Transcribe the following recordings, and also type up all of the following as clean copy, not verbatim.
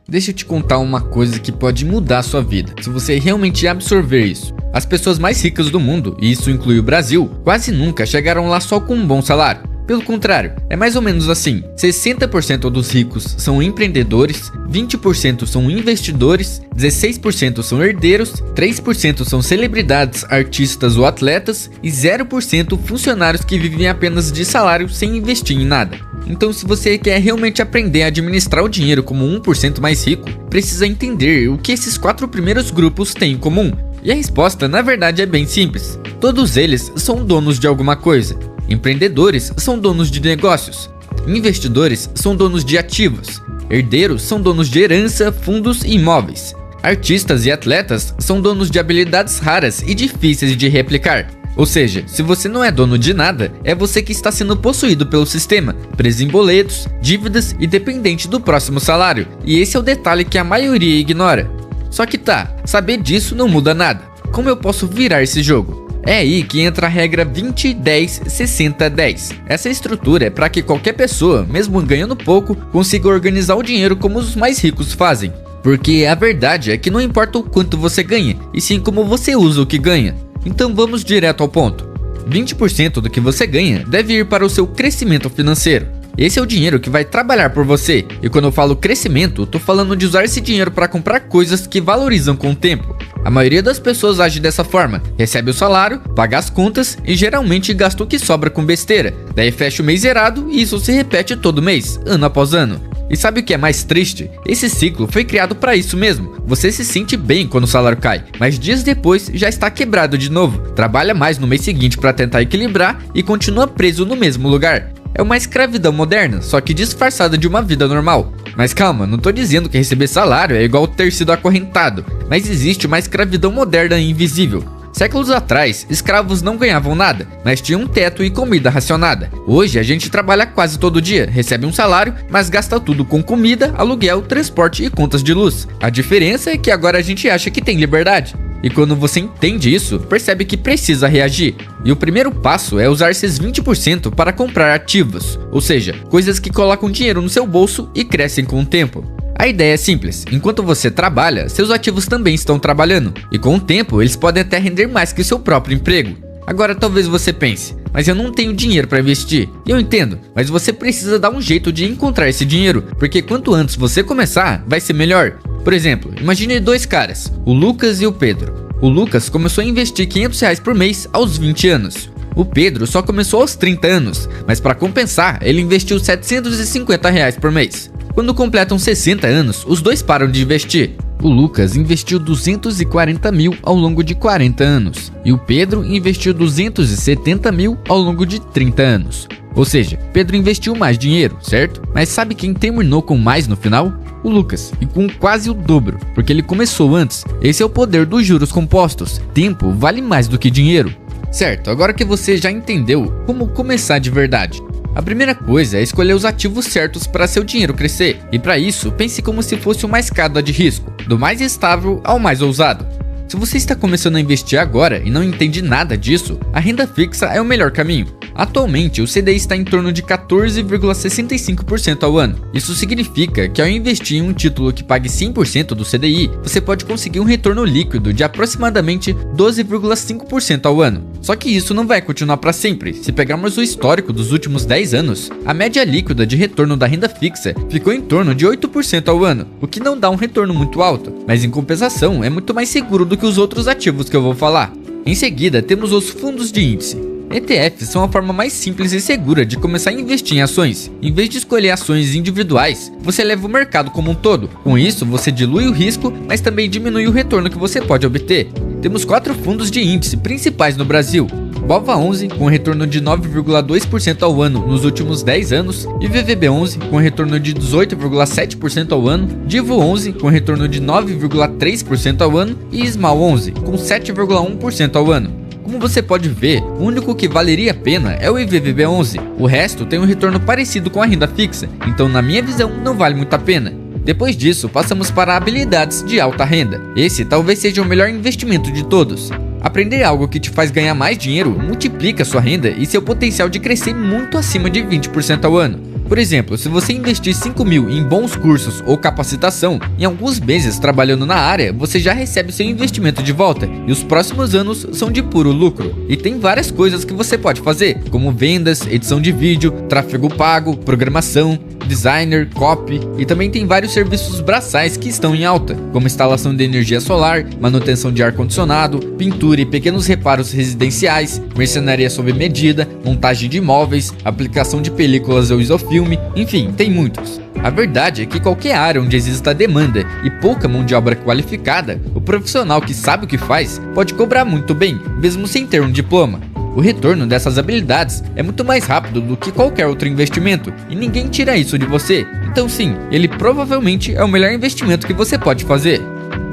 Deixa eu te contar uma coisa que pode mudar a sua vida, se você realmente absorver isso. As pessoas mais ricas do mundo, e isso inclui o Brasil, quase nunca chegaram lá só com um bom salário. Pelo contrário, é mais ou menos assim: 60% dos ricos são empreendedores, 20% são investidores, 16% são herdeiros, 3% são celebridades, artistas ou atletas e 0% funcionários que vivem apenas de salário sem investir em nada. Então, se você quer realmente aprender a administrar o dinheiro como 1% mais rico, precisa entender o que esses 4 primeiros grupos têm em comum. E a resposta, na verdade, é bem simples. Todos eles são donos de alguma coisa. Empreendedores são donos de negócios, investidores são donos de ativos, herdeiros são donos de herança, fundos e imóveis, artistas e atletas são donos de habilidades raras e difíceis de replicar. Ou seja, se você não é dono de nada, é você que está sendo possuído pelo sistema, preso em boletos, dívidas e dependente do próximo salário. E esse é o detalhe que a maioria ignora. Só que saber disso não muda nada. Como eu posso virar esse jogo? É aí que entra a regra 20-10-60-10. Essa estrutura é para que qualquer pessoa, mesmo ganhando pouco, consiga organizar o dinheiro como os mais ricos fazem. Porque a verdade é que não importa o quanto você ganha, e sim como você usa o que ganha. Então vamos direto ao ponto. 20% do que você ganha deve ir para o seu crescimento financeiro. Esse é o dinheiro que vai trabalhar por você. E quando eu falo crescimento, tô falando de usar esse dinheiro para comprar coisas que valorizam com o tempo. A maioria das pessoas age dessa forma: recebe o salário, paga as contas e geralmente gasta o que sobra com besteira. Daí fecha o mês zerado e isso se repete todo mês, ano após ano. E sabe o que é mais triste? Esse ciclo foi criado para isso mesmo. Você se sente bem quando o salário cai, mas dias depois já está quebrado de novo. Trabalha mais no mês seguinte para tentar equilibrar e continua preso no mesmo lugar. É uma escravidão moderna, só que disfarçada de uma vida normal. Mas calma, não tô dizendo que receber salário é igual ter sido acorrentado, mas existe uma escravidão moderna e invisível. Séculos atrás, escravos não ganhavam nada, mas tinham um teto e comida racionada. Hoje a gente trabalha quase todo dia, recebe um salário, mas gasta tudo com comida, aluguel, transporte e contas de luz. A diferença é que agora a gente acha que tem liberdade. E quando você entende isso, percebe que precisa reagir. E o primeiro passo é usar esses 20% para comprar ativos, ou seja, coisas que colocam dinheiro no seu bolso e crescem com o tempo. A ideia é simples: enquanto você trabalha, seus ativos também estão trabalhando, e com o tempo eles podem até render mais que o seu próprio emprego. Agora talvez você pense: mas eu não tenho dinheiro para investir. E eu entendo, mas você precisa dar um jeito de encontrar esse dinheiro, porque quanto antes você começar, vai ser melhor. Por exemplo, imagine 2 caras, o Lucas e o Pedro. O Lucas começou a investir R$500 por mês aos 20 anos. O Pedro só começou aos 30 anos, mas para compensar, ele investiu R$750 por mês. Quando completam 60 anos, os dois param de investir. O Lucas investiu 240 mil ao longo de 40 anos e o Pedro investiu 270 mil ao longo de 30 anos. Ou seja, Pedro investiu mais dinheiro, certo? Mas sabe quem terminou com mais no final? O Lucas, e com quase o dobro, porque ele começou antes. Esse é o poder dos juros compostos. Tempo vale mais do que dinheiro. Certo, agora que você já entendeu como começar de verdade, a primeira coisa é escolher os ativos certos para seu dinheiro crescer. E para isso, pense como se fosse uma escada de risco, do mais estável ao mais ousado. Se você está começando a investir agora e não entende nada disso, a renda fixa é o melhor caminho. Atualmente, o CDI está em torno de 14,65% ao ano. Isso significa que ao investir em um título que pague 100% do CDI, você pode conseguir um retorno líquido de aproximadamente 12,5% ao ano. Só que isso não vai continuar para sempre. Se pegarmos o histórico dos últimos 10 anos, a média líquida de retorno da renda fixa ficou em torno de 8% ao ano, o que não dá um retorno muito alto, mas em compensação é muito mais seguro do que os outros ativos que eu vou falar. Em seguida, temos os fundos de índice. ETFs são a forma mais simples e segura de começar a investir em ações. Em vez de escolher ações individuais, você leva o mercado como um todo. Com isso, você dilui o risco, mas também diminui o retorno que você pode obter. Temos 4 fundos de índice principais no Brasil: BOVA11 com retorno de 9,2% ao ano nos últimos 10 anos, IVVB11 com retorno de 18,7% ao ano, DIVO11 com retorno de 9,3% ao ano e SMAL11 com 7,1% ao ano. Como você pode ver, o único que valeria a pena é o IVVB11. O resto tem um retorno parecido com a renda fixa, então na minha visão não vale muito a pena. Depois disso, passamos para habilidades de alta renda. Esse talvez seja o melhor investimento de todos. Aprender algo que te faz ganhar mais dinheiro multiplica sua renda e seu potencial de crescer muito acima de 20% ao ano. Por exemplo, se você investir 5 mil em bons cursos ou capacitação, em alguns meses trabalhando na área, você já recebe seu investimento de volta e os próximos anos são de puro lucro. E tem várias coisas que você pode fazer, como vendas, edição de vídeo, tráfego pago, programação, designer, copy, e também tem vários serviços braçais que estão em alta, como instalação de energia solar, manutenção de ar-condicionado, pintura e pequenos reparos residenciais, mercenaria sob medida, montagem de imóveis, aplicação de películas ou isofilme, enfim, tem muitos. A verdade é que qualquer área onde exista demanda e pouca mão de obra qualificada, o profissional que sabe o que faz pode cobrar muito bem, mesmo sem ter um diploma. O retorno dessas habilidades é muito mais rápido do que qualquer outro investimento e ninguém tira isso de você. Então sim, ele provavelmente é o melhor investimento que você pode fazer.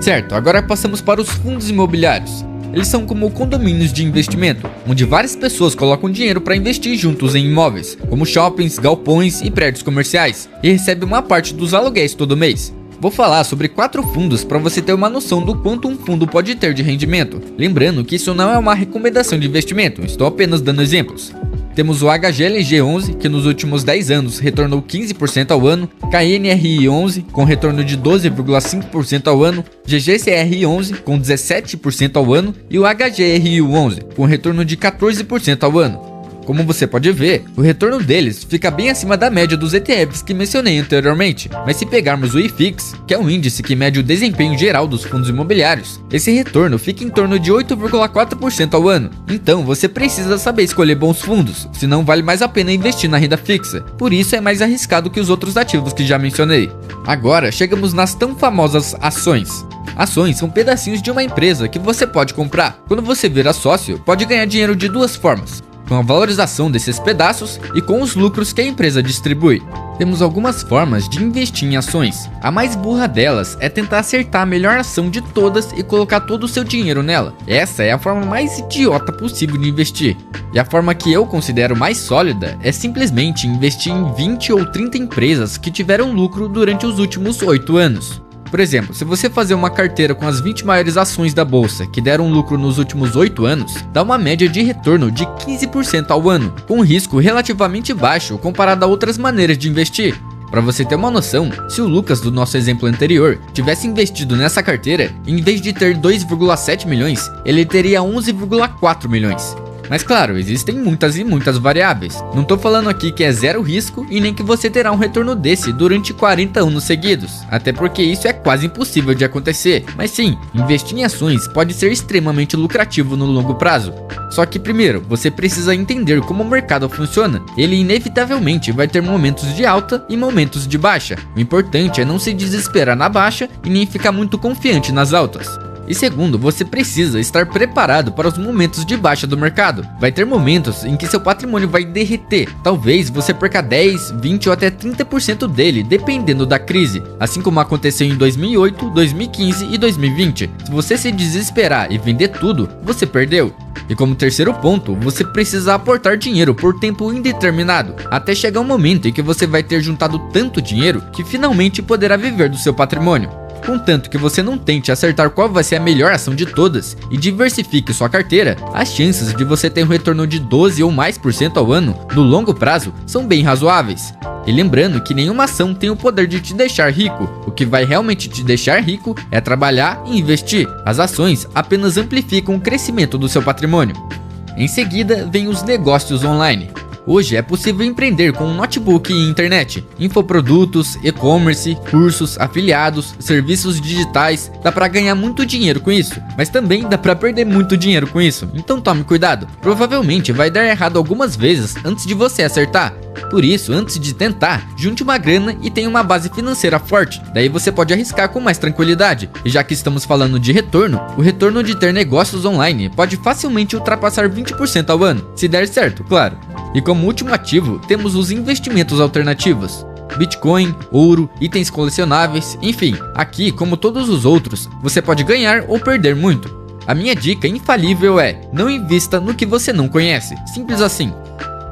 Certo, agora passamos para os fundos imobiliários. Eles são como condomínios de investimento, onde várias pessoas colocam dinheiro para investir juntos em imóveis, como shoppings, galpões e prédios comerciais, e recebem uma parte dos aluguéis todo mês. Vou falar sobre 4 fundos para você ter uma noção do quanto um fundo pode ter de rendimento. Lembrando que isso não é uma recomendação de investimento, estou apenas dando exemplos. Temos o HGLG11, que nos últimos 10 anos retornou 15% ao ano, KNRI11, com retorno de 12,5% ao ano, GGCR11, com 17% ao ano, e o HGRU11, com retorno de 14% ao ano. Como você pode ver, o retorno deles fica bem acima da média dos ETFs que mencionei anteriormente, mas se pegarmos o IFIX, que é um índice que mede o desempenho geral dos fundos imobiliários, esse retorno fica em torno de 8,4% ao ano. Então você precisa saber escolher bons fundos, senão vale mais a pena investir na renda fixa, por isso é mais arriscado que os outros ativos que já mencionei. Agora chegamos nas tão famosas ações. Ações são pedacinhos de uma empresa que você pode comprar. Quando você vira sócio, pode ganhar dinheiro de duas formas: com a valorização desses pedaços e com os lucros que a empresa distribui. Temos algumas formas de investir em ações. A mais burra delas é tentar acertar a melhor ação de todas e colocar todo o seu dinheiro nela. Essa é a forma mais idiota possível de investir. E a forma que eu considero mais sólida é simplesmente investir em 20 ou 30 empresas que tiveram lucro durante os últimos 8 anos. Por exemplo, se você fazer uma carteira com as 20 maiores ações da bolsa que deram lucro nos últimos 8 anos, dá uma média de retorno de 15% ao ano, com um risco relativamente baixo comparado a outras maneiras de investir. Para você ter uma noção, se o Lucas do nosso exemplo anterior tivesse investido nessa carteira, em vez de ter 2,7 milhões, ele teria 11,4 milhões. Mas claro, existem muitas e muitas variáveis. Não tô falando aqui que é zero risco e nem que você terá um retorno desse durante 40 anos seguidos, até porque isso é quase impossível de acontecer. Mas sim, investir em ações pode ser extremamente lucrativo no longo prazo. Só que primeiro, você precisa entender como o mercado funciona. Ele inevitavelmente vai ter momentos de alta e momentos de baixa. O importante é não se desesperar na baixa e nem ficar muito confiante nas altas. E segundo, você precisa estar preparado para os momentos de baixa do mercado. Vai ter momentos em que seu patrimônio vai derreter. Talvez você perca 10, 20 ou até 30% dele, dependendo da crise. Assim como aconteceu em 2008, 2015 e 2020. Se você se desesperar e vender tudo, você perdeu. E como terceiro ponto, você precisa aportar dinheiro por tempo indeterminado, até chegar um momento em que você vai ter juntado tanto dinheiro que finalmente poderá viver do seu patrimônio. Contanto que você não tente acertar qual vai ser a melhor ação de todas e diversifique sua carteira, as chances de você ter um retorno de 12 ou mais por cento ao ano no longo prazo são bem razoáveis. E lembrando que nenhuma ação tem o poder de te deixar rico, o que vai realmente te deixar rico é trabalhar e investir. As ações apenas amplificam o crescimento do seu patrimônio. Em seguida vem os negócios online. Hoje é possível empreender com um notebook e internet, infoprodutos, e-commerce, cursos, afiliados, serviços digitais. Dá pra ganhar muito dinheiro com isso, mas também dá pra perder muito dinheiro com isso, então tome cuidado. Provavelmente vai dar errado algumas vezes antes de você acertar. Por isso, antes de tentar, junte uma grana e tenha uma base financeira forte. Daí você pode arriscar com mais tranquilidade. E já que estamos falando de retorno, o retorno de ter negócios online pode facilmente ultrapassar 20% ao ano, se der certo, claro. E como último ativo, temos os investimentos alternativos. Bitcoin, ouro, itens colecionáveis, enfim, aqui, como todos os outros, você pode ganhar ou perder muito. A minha dica infalível é: não invista no que você não conhece, simples assim.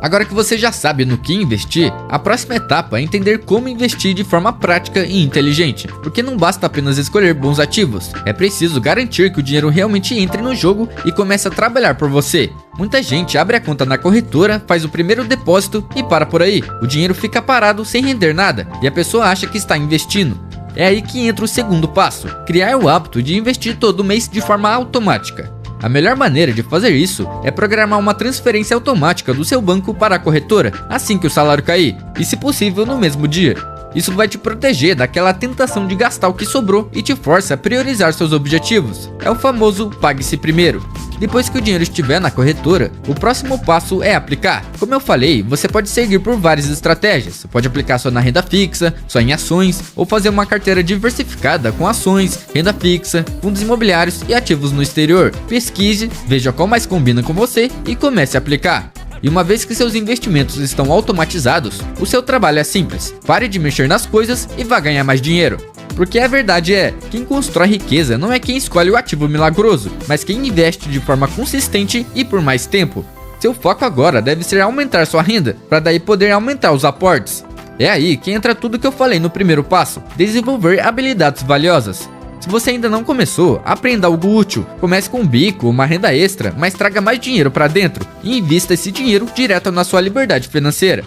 Agora que você já sabe no que investir, a próxima etapa é entender como investir de forma prática e inteligente, porque não basta apenas escolher bons ativos, é preciso garantir que o dinheiro realmente entre no jogo e comece a trabalhar por você. Muita gente abre a conta na corretora, faz o primeiro depósito e para por aí. O dinheiro fica parado sem render nada e a pessoa acha que está investindo. É aí que entra o segundo passo, criar o hábito de investir todo mês de forma automática. A melhor maneira de fazer isso é programar uma transferência automática do seu banco para a corretora assim que o salário cair, e se possível no mesmo dia. Isso vai te proteger daquela tentação de gastar o que sobrou e te força a priorizar seus objetivos. É o famoso pague-se primeiro. Depois que o dinheiro estiver na corretora, o próximo passo é aplicar. Como eu falei, você pode seguir por várias estratégias. Você pode aplicar só na renda fixa, só em ações, ou fazer uma carteira diversificada com ações, renda fixa, fundos imobiliários e ativos no exterior. Pesquise, veja qual mais combina com você e comece a aplicar. E uma vez que seus investimentos estão automatizados, o seu trabalho é simples. Pare de mexer nas coisas e vá ganhar mais dinheiro. Porque a verdade é, quem constrói riqueza não é quem escolhe o ativo milagroso, mas quem investe de forma consistente e por mais tempo. Seu foco agora deve ser aumentar sua renda, para daí poder aumentar os aportes. É aí que entra tudo que eu falei no primeiro passo, desenvolver habilidades valiosas. Se você ainda não começou, aprenda algo útil. Comece com um bico, uma renda extra, mas traga mais dinheiro para dentro e invista esse dinheiro direto na sua liberdade financeira.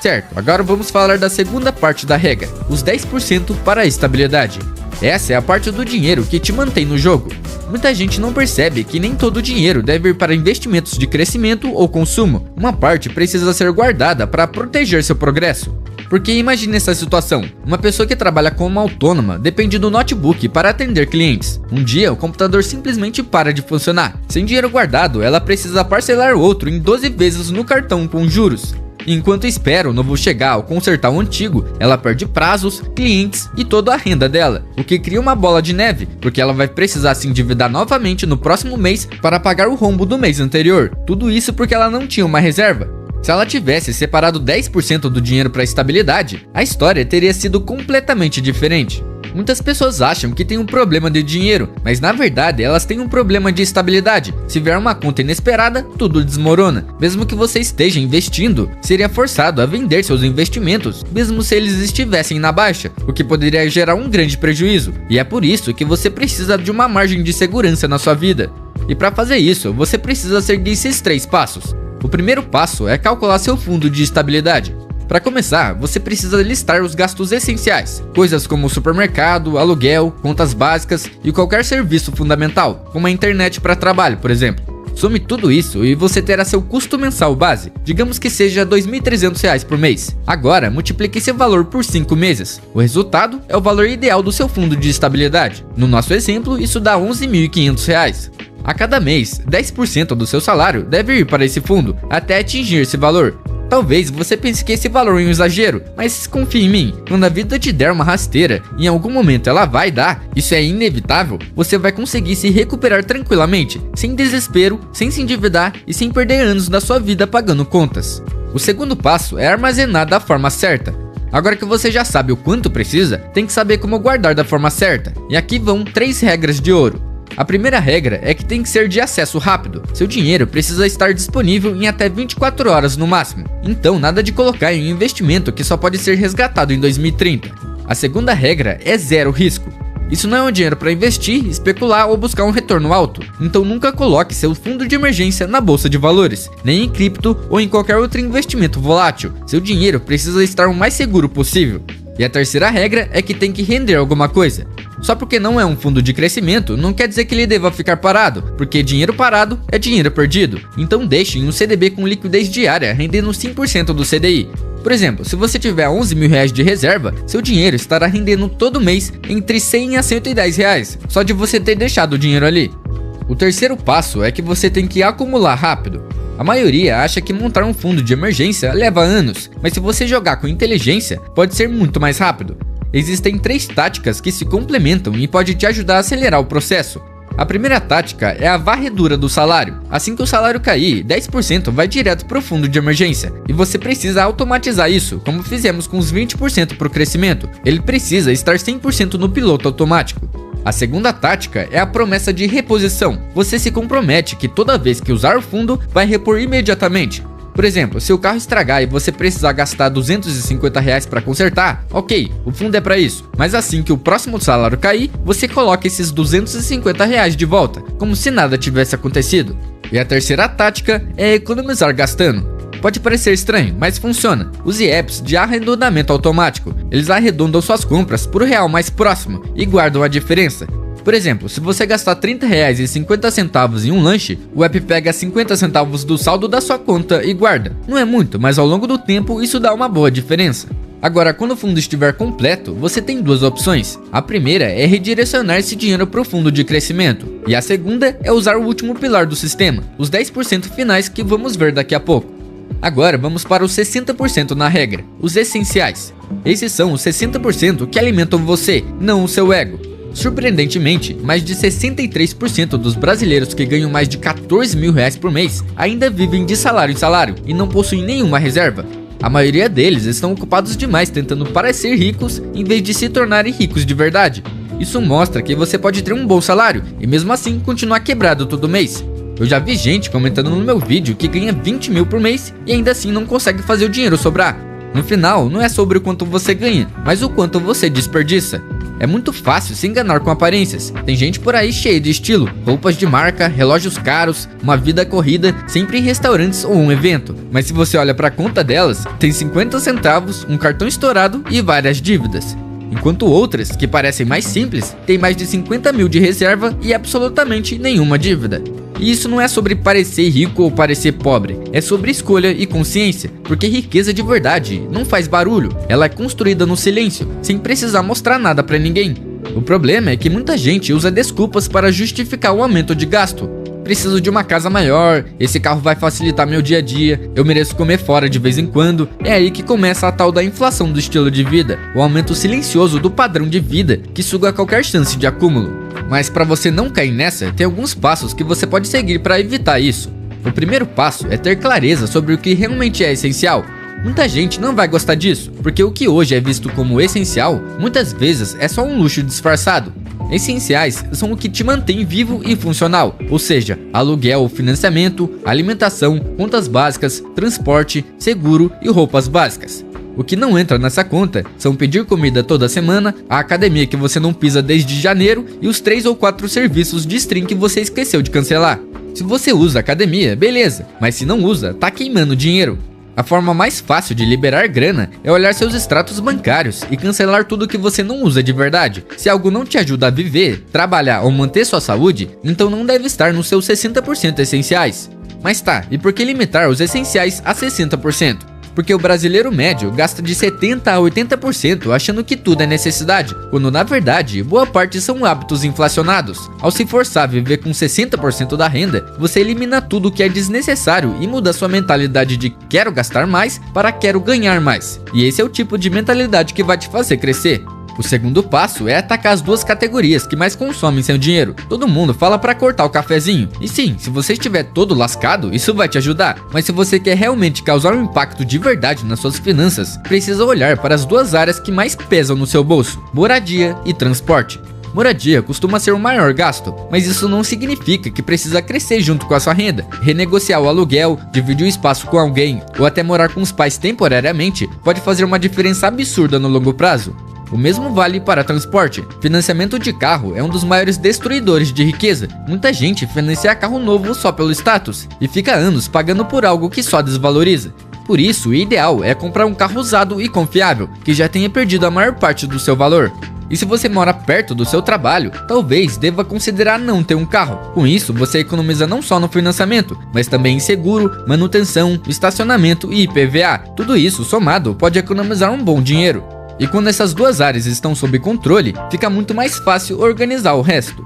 Certo, agora vamos falar da segunda parte da regra, os 10% para a estabilidade. Essa é a parte do dinheiro que te mantém no jogo. Muita gente não percebe que nem todo o dinheiro deve ir para investimentos de crescimento ou consumo. Uma parte precisa ser guardada para proteger seu progresso. Porque imagine essa situação, uma pessoa que trabalha como autônoma depende do notebook para atender clientes. Um dia o computador simplesmente para de funcionar. Sem dinheiro guardado, ela precisa parcelar o outro em 12 vezes no cartão com juros. Enquanto espera o novo chegar ou consertar o antigo, ela perde prazos, clientes e toda a renda dela, o que cria uma bola de neve, porque ela vai precisar se endividar novamente no próximo mês para pagar o rombo do mês anterior. Tudo isso porque ela não tinha uma reserva. Se ela tivesse separado 10% do dinheiro para estabilidade, a história teria sido completamente diferente. Muitas pessoas acham que tem um problema de dinheiro, mas na verdade elas têm um problema de estabilidade. Se vier uma conta inesperada, tudo desmorona. Mesmo que você esteja investindo, seria forçado a vender seus investimentos, mesmo se eles estivessem na baixa, o que poderia gerar um grande prejuízo. E é por isso que você precisa de uma margem de segurança na sua vida. E para fazer isso, você precisa seguir esses 3 passos. O primeiro passo é calcular seu fundo de estabilidade. Para começar, você precisa listar os gastos essenciais, coisas como supermercado, aluguel, contas básicas e qualquer serviço fundamental, como a internet para trabalho, por exemplo. Some tudo isso e você terá seu custo mensal base, digamos que seja R$ 2.300 por mês. Agora, multiplique esse valor por 5 meses. O resultado é o valor ideal do seu fundo de estabilidade. No nosso exemplo, isso dá R$ 11.500. A cada mês, 10% do seu salário deve ir para esse fundo, até atingir esse valor. Talvez você pense que esse valor é um exagero, mas confie em mim, quando a vida te der uma rasteira, em algum momento ela vai dar, isso é inevitável, você vai conseguir se recuperar tranquilamente, sem desespero, sem se endividar e sem perder anos da sua vida pagando contas. O segundo passo é armazenar da forma certa. Agora que você já sabe o quanto precisa, tem que saber como guardar da forma certa, e aqui vão 3 regras de ouro. A primeira regra é que tem que ser de acesso rápido. Seu dinheiro precisa estar disponível em até 24 horas no máximo. Então nada de colocar em um investimento que só pode ser resgatado em 2030. A segunda regra é zero risco. Isso não é um dinheiro para investir, especular ou buscar um retorno alto. Então nunca coloque seu fundo de emergência na bolsa de valores, nem em cripto ou em qualquer outro investimento volátil. Seu dinheiro precisa estar o mais seguro possível. E a terceira regra é que tem que render alguma coisa. Só porque não é um fundo de crescimento, não quer dizer que ele deva ficar parado, porque dinheiro parado é dinheiro perdido. Então deixe em um CDB com liquidez diária, rendendo 5% do CDI. Por exemplo, se você tiver R$ 11.000 de reserva, seu dinheiro estará rendendo todo mês entre R$100 a R$110, só de você ter deixado o dinheiro ali. O terceiro passo é que você tem que acumular rápido. A maioria acha que montar um fundo de emergência leva anos, mas se você jogar com inteligência, pode ser muito mais rápido. Existem 3 táticas que se complementam e pode te ajudar a acelerar o processo. A primeira tática é a varredura do salário. Assim que o salário cair, 10% vai direto para o fundo de emergência. E você precisa automatizar isso, como fizemos com os 20% para o crescimento. Ele precisa estar 100% no piloto automático. A segunda tática é a promessa de reposição. Você se compromete que toda vez que usar o fundo, vai repor imediatamente. Por exemplo, se o carro estragar e você precisar gastar R$250 para consertar, ok, o fundo é para isso. Mas assim que o próximo salário cair, você coloca esses R$250 de volta, como se nada tivesse acontecido. E a terceira tática é economizar gastando. Pode parecer estranho, mas funciona. Use apps de arredondamento automático. Eles arredondam suas compras para o real mais próximo e guardam a diferença. Por exemplo, se você gastar R$30,50 em um lanche, o app pega 50 centavos do saldo da sua conta e guarda. Não é muito, mas ao longo do tempo isso dá uma boa diferença. Agora, quando o fundo estiver completo, você tem duas opções. A primeira é redirecionar esse dinheiro para o fundo de crescimento. E a segunda é usar o último pilar do sistema, os 10% finais que vamos ver daqui a pouco. Agora vamos para os 60% na regra, os essenciais. Esses são os 60% que alimentam você, não o seu ego. Surpreendentemente, mais de 63% dos brasileiros que ganham mais de R$14.000 por mês ainda vivem de salário em salário e não possuem nenhuma reserva. A maioria deles estão ocupados demais tentando parecer ricos em vez de se tornarem ricos de verdade. Isso mostra que você pode ter um bom salário e mesmo assim continuar quebrado todo mês. Eu já vi gente comentando no meu vídeo que ganha 20 mil por mês e ainda assim não consegue fazer o dinheiro sobrar. No final, não é sobre o quanto você ganha, mas o quanto você desperdiça. É muito fácil se enganar com aparências. Tem gente por aí cheia de estilo, roupas de marca, relógios caros, uma vida corrida, sempre em restaurantes ou um evento. Mas se você olha para a conta delas, tem 50 centavos, um cartão estourado e várias dívidas. Enquanto outras, que parecem mais simples, têm mais de 50 mil de reserva e absolutamente nenhuma dívida. E isso não é sobre parecer rico ou parecer pobre, é sobre escolha e consciência, porque riqueza de verdade não faz barulho, ela é construída no silêncio, sem precisar mostrar nada pra ninguém. O problema é que muita gente usa desculpas para justificar o aumento de gasto. Preciso de uma casa maior, esse carro vai facilitar meu dia a dia, eu mereço comer fora de vez em quando. É aí que começa a tal da inflação do estilo de vida, o aumento silencioso do padrão de vida que suga qualquer chance de acúmulo. Mas para você não cair nessa, tem alguns passos que você pode seguir para evitar isso. O primeiro passo é ter clareza sobre o que realmente é essencial. Muita gente não vai gostar disso, porque o que hoje é visto como essencial, muitas vezes é só um luxo disfarçado. Essenciais são o que te mantém vivo e funcional, ou seja, aluguel, financiamento, alimentação, contas básicas, transporte, seguro e roupas básicas. O que não entra nessa conta são pedir comida toda semana, a academia que você não pisa desde janeiro e os 3 ou 4 serviços de stream que você esqueceu de cancelar. Se você usa academia, beleza, mas se não usa, tá queimando dinheiro. A forma mais fácil de liberar grana é olhar seus extratos bancários e cancelar tudo que você não usa de verdade. Se algo não te ajuda a viver, trabalhar ou manter sua saúde, então não deve estar nos seus 60% essenciais. Mas tá, e por que limitar os essenciais a 60%? Porque o brasileiro médio gasta de 70% a 80% achando que tudo é necessidade, quando na verdade boa parte são hábitos inflacionados. Ao se forçar a viver com 60% da renda, você elimina tudo que é desnecessário e muda sua mentalidade de quero gastar mais para quero ganhar mais. E esse é o tipo de mentalidade que vai te fazer crescer. O segundo passo é atacar as duas categorias que mais consomem seu dinheiro. Todo mundo fala para cortar o cafezinho. E sim, se você estiver todo lascado, isso vai te ajudar. Mas se você quer realmente causar um impacto de verdade nas suas finanças, precisa olhar para as duas áreas que mais pesam no seu bolso: moradia e transporte. Moradia costuma ser o maior gasto, mas isso não significa que precisa crescer junto com a sua renda. Renegociar o aluguel, dividir o espaço com alguém ou até morar com os pais temporariamente pode fazer uma diferença absurda no longo prazo. O mesmo vale para transporte. Financiamento de carro é um dos maiores destruidores de riqueza. Muita gente financia carro novo só pelo status e fica anos pagando por algo que só desvaloriza. Por isso, o ideal é comprar um carro usado e confiável, que já tenha perdido a maior parte do seu valor. E se você mora perto do seu trabalho, talvez deva considerar não ter um carro. Com isso, você economiza não só no financiamento, mas também em seguro, manutenção, estacionamento e IPVA. Tudo isso somado pode economizar um bom dinheiro. E quando essas duas áreas estão sob controle, fica muito mais fácil organizar o resto.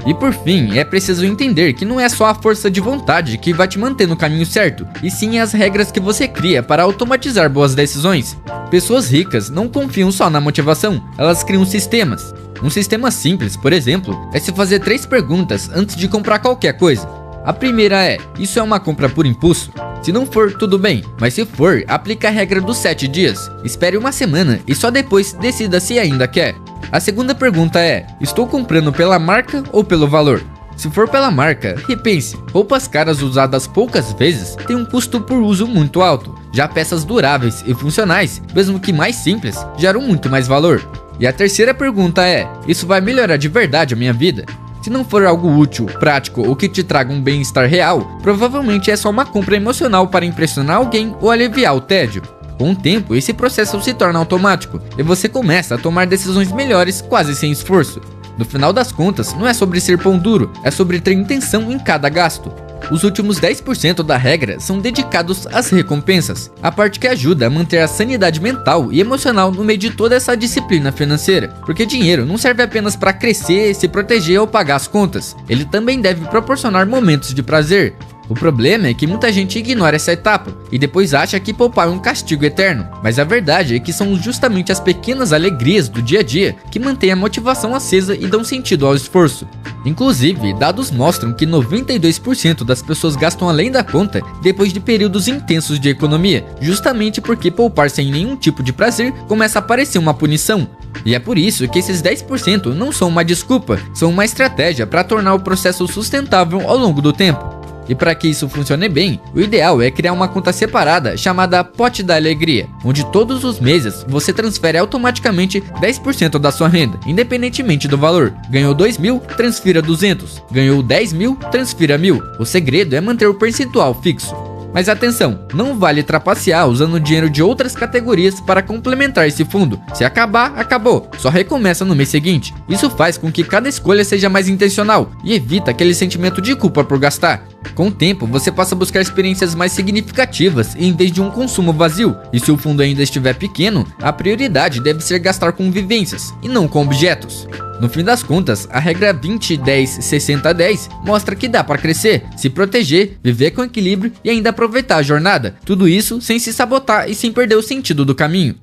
E por fim, é preciso entender que não é só a força de vontade que vai te manter no caminho certo, e sim as regras que você cria para automatizar boas decisões. Pessoas ricas não confiam só na motivação, elas criam sistemas. Um sistema simples, por exemplo, é se fazer 3 perguntas antes de comprar qualquer coisa. A primeira é: isso é uma compra por impulso? Se não for, tudo bem, mas se for, aplique a regra dos 7 dias. Espere uma semana e só depois decida se ainda quer. A segunda pergunta é: estou comprando pela marca ou pelo valor? Se for pela marca, repense. Roupas caras usadas poucas vezes têm um custo por uso muito alto. Já peças duráveis e funcionais, mesmo que mais simples, geram muito mais valor. E a terceira pergunta é: isso vai melhorar de verdade a minha vida? Se não for algo útil, prático ou que te traga um bem-estar real, provavelmente é só uma compra emocional para impressionar alguém ou aliviar o tédio. Com o tempo, esse processo se torna automático e você começa a tomar decisões melhores quase sem esforço. No final das contas, não é sobre ser pão duro, é sobre ter intenção em cada gasto. Os últimos 10% da regra são dedicados às recompensas, a parte que ajuda a manter a sanidade mental e emocional no meio de toda essa disciplina financeira. Porque dinheiro não serve apenas para crescer, se proteger ou pagar as contas, ele também deve proporcionar momentos de prazer. O problema é que muita gente ignora essa etapa e depois acha que poupar é um castigo eterno, mas a verdade é que são justamente as pequenas alegrias do dia a dia que mantêm a motivação acesa e dão sentido ao esforço. Inclusive, dados mostram que 92% das pessoas gastam além da conta depois de períodos intensos de economia, justamente porque poupar sem nenhum tipo de prazer começa a parecer uma punição. E é por isso que esses 10% não são uma desculpa, são uma estratégia para tornar o processo sustentável ao longo do tempo. E para que isso funcione bem, o ideal é criar uma conta separada chamada Pote da Alegria, onde todos os meses você transfere automaticamente 10% da sua renda, independentemente do valor. Ganhou 2.000, transfira 200. Ganhou 10.000, transfira 1.000. O segredo é manter o percentual fixo. Mas atenção, não vale trapacear usando dinheiro de outras categorias para complementar esse fundo. Se acabar, acabou, só recomeça no mês seguinte. Isso faz com que cada escolha seja mais intencional e evita aquele sentimento de culpa por gastar. Com o tempo, você passa a buscar experiências mais significativas em vez de um consumo vazio. E se o fundo ainda estiver pequeno, a prioridade deve ser gastar com vivências e não com objetos. No fim das contas, a regra 20-10-60-10 mostra que dá para crescer, se proteger, viver com equilíbrio e ainda aproveitar a jornada. Tudo isso sem se sabotar e sem perder o sentido do caminho.